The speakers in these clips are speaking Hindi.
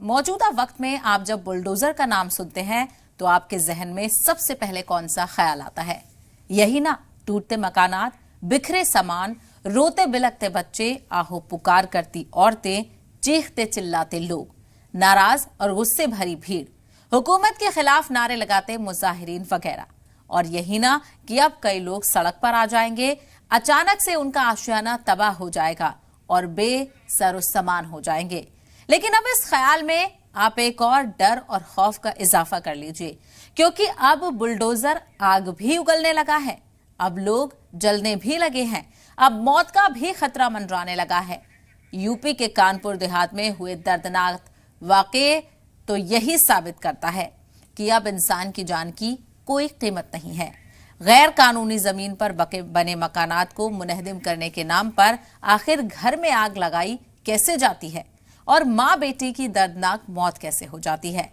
मौजूदा वक्त में आप जब बुलडोजर का नाम सुनते हैं तो आपके जहन में सबसे पहले कौन सा ख्याल आता है? यही ना, टूटते मकानात, बिखरे सामान, रोते बिलखते बच्चे, आहो पुकार करती औरतें, चीखते चिल्लाते लोग, नाराज और गुस्से भरी भीड़, हुकूमत के खिलाफ नारे लगाते मुजाहिरीन वगैरह। और यही ना कि अब कई लोग सड़क पर आ जाएंगे, अचानक से उनका आशियाना तबाह हो जाएगा और बेसरो सामान हो जाएंगे। लेकिन अब इस ख्याल में आप एक और डर और खौफ का इजाफा कर लीजिए, क्योंकि अब बुलडोजर आग भी उगलने लगा है, अब लोग जलने भी लगे हैं, अब मौत का भी खतरा मंडराने लगा है। यूपी के कानपुर देहात में हुए दर्दनाक वाकये तो यही साबित करता है कि अब इंसान की जान की कोई कीमत नहीं है। गैर कानूनी जमीन पर बने मकानात को मुनहदिम करने के नाम पर आखिर घर में आग लगाई कैसे जाती है और मां बेटी की दर्दनाक मौत कैसे हो जाती है?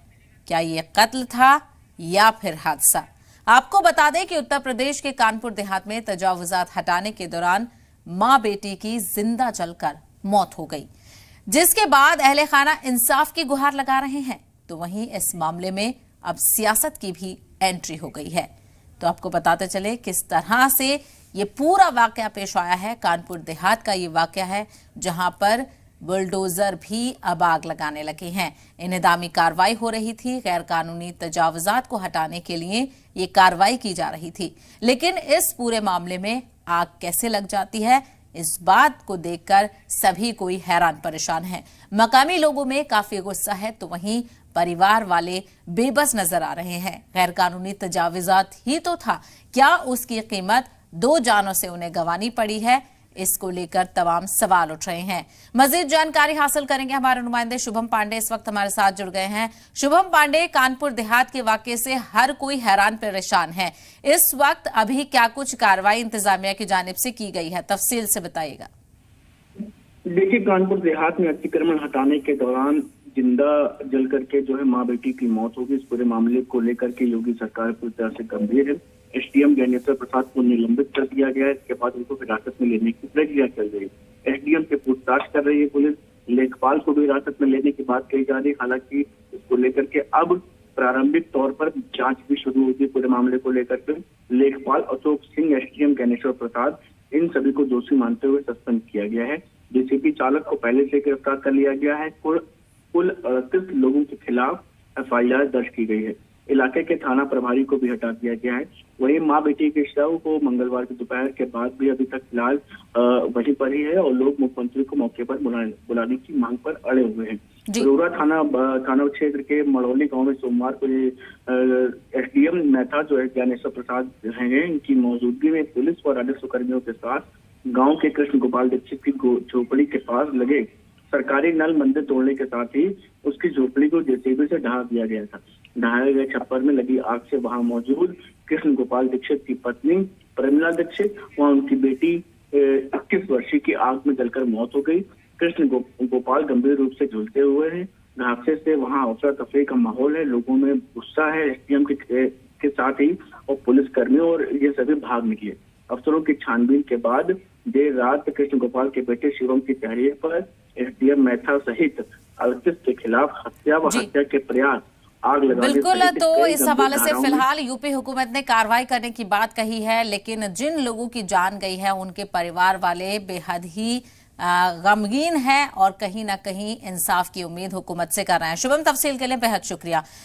क्या ये कत्ल था या फिर हादसा? आपको बता दें कि उत्तर प्रदेश के कानपुर देहात में तजावुजात हटाने के दौरान मां बेटी की जिंदा जलकर मौत हो गई, जिसके बाद अहले खाना इंसाफ की गुहार लगा रहे हैं। तो वहीं इस मामले में अब सियासत की भी एंट्री हो गई है। तो आपको बताते चले किस तरह से ये पूरा वाकया पेश आया है। कानपुर देहात का ये वाकया है जहां पर बुलडोजर भी अब आग लगाने लगे हैं। इन्हेदामी कार्रवाई हो रही थी, गैर कानूनी तजावुजात को हटाने के लिए ये कार्रवाई की जा रही थी, लेकिन इस पूरे मामले में आग कैसे लग जाती है, इस बात को देखकर सभी कोई हैरान परेशान है। मकामी लोगों में काफी गुस्सा है, तो वहीं परिवार वाले बेबस नजर आ रहे हैं। गैर कानूनी तजावुजात ही तो था, क्या उसकी कीमत 2 जानों से उन्हें गंवानी पड़ी है? इसको लेकर तमाम सवाल उठ रहे हैं। मजीद जानकारी हासिल करेंगे हमारे नुमाइंदे शुभम पांडे इस वक्त हमारे साथ जुड़ गए हैं। शुभम पांडे, कानपुर देहात के वाकये से हर कोई हैरान परेशान है। इस वक्त अभी क्या कुछ कार्रवाई इंतजामिया की जानिब से की गई है, तफसील से बताइएगा। देखिए, कानपुर देहात में अतिक्रमण हटाने के दौरान जिंदा जल करके जो है मां बेटी की मौत होगी। इस पूरे मामले को लेकर के योगी सरकार पूरी तरह से गंभीर है। एसडीएम ज्ञानेश्वर प्रसाद को निलंबित कर दिया गया है। इसके बाद उनको हिरासत में लेने की प्रक्रिया चल रही है। एसडीएम से पूछताछ कर रही है पुलिस। लेखपाल को भी हिरासत में लेने की बात कही जा रही है। हालांकि इसको लेकर के अब प्रारंभिक तौर पर जांच भी शुरू होगी पूरे मामले को लेकर के। लेखपाल अशोक सिंह, एसडीएम ज्ञानेश्वर प्रसाद, इन सभी को दोषी मानते हुए सस्पेंड किया गया है। जेसीबी चालक को पहले से गिरफ्तार कर लिया गया है। कुल 38 लोगों के खिलाफ एफआईआर दर्ज की गई है। इलाके के थाना प्रभारी को भी हटा दिया गया है। वहीं मां बेटी के शव को मंगलवार की दोपहर के बाद भी अभी तक फिलहाल वहीं पर ही है और लोग मुख्यमंत्री को मौके पर बुलाने की मांग पर अड़े हुए हैं। रोरा थाना क्षेत्र के मड़ौली गांव में सोमवार को एसडीएम मेहता जो है ज्ञानेश्वर प्रसाद हैं, इनकी मौजूदगी में पुलिस व राजस्व कर्मियों के साथ गाँव के कृष्ण गोपाल दीक्षित की झोपड़ी के पास लगे सरकारी नल मंदिर तोड़ने के साथ ही उसकी झोपड़ी को जेसीबी से ढहा दिया गया था। ढहाए गए छप्पर में लगी आग से वहां मौजूद कृष्ण गोपाल दीक्षित की पत्नी प्रमिला दीक्षित व उनकी बेटी 21 वर्षीय की आग में जलकर मौत हो गई। कृष्ण गोपाल गंभीर रूप से झुलसे हुए हैं। हादसे से वहां अफरा तफरी का माहौल है, लोगों में गुस्सा है। एसडीएम के साथ ही और पुलिस कर्मियों और ये सभी भाग निकले। अफसरों की छानबीन के बाद देर रात कृष्ण गोपाल के बेटे शिवम की तहरीर पर एसडीएम मेहता सहित 38 के खिलाफ हत्या व हत्या के प्रयास, आग लगाने। बिल्कुल, तो इस हवाले से फिलहाल यूपी हुकूमत ने कार्रवाई करने की बात कही है, लेकिन जिन लोगों की जान गई है उनके परिवार वाले बेहद ही गमगीन है और कहीं ना कहीं इंसाफ की उम्मीद हुकूमत से कर रहे हैं। शुभम, तफसील के लिए बेहद शुक्रिया।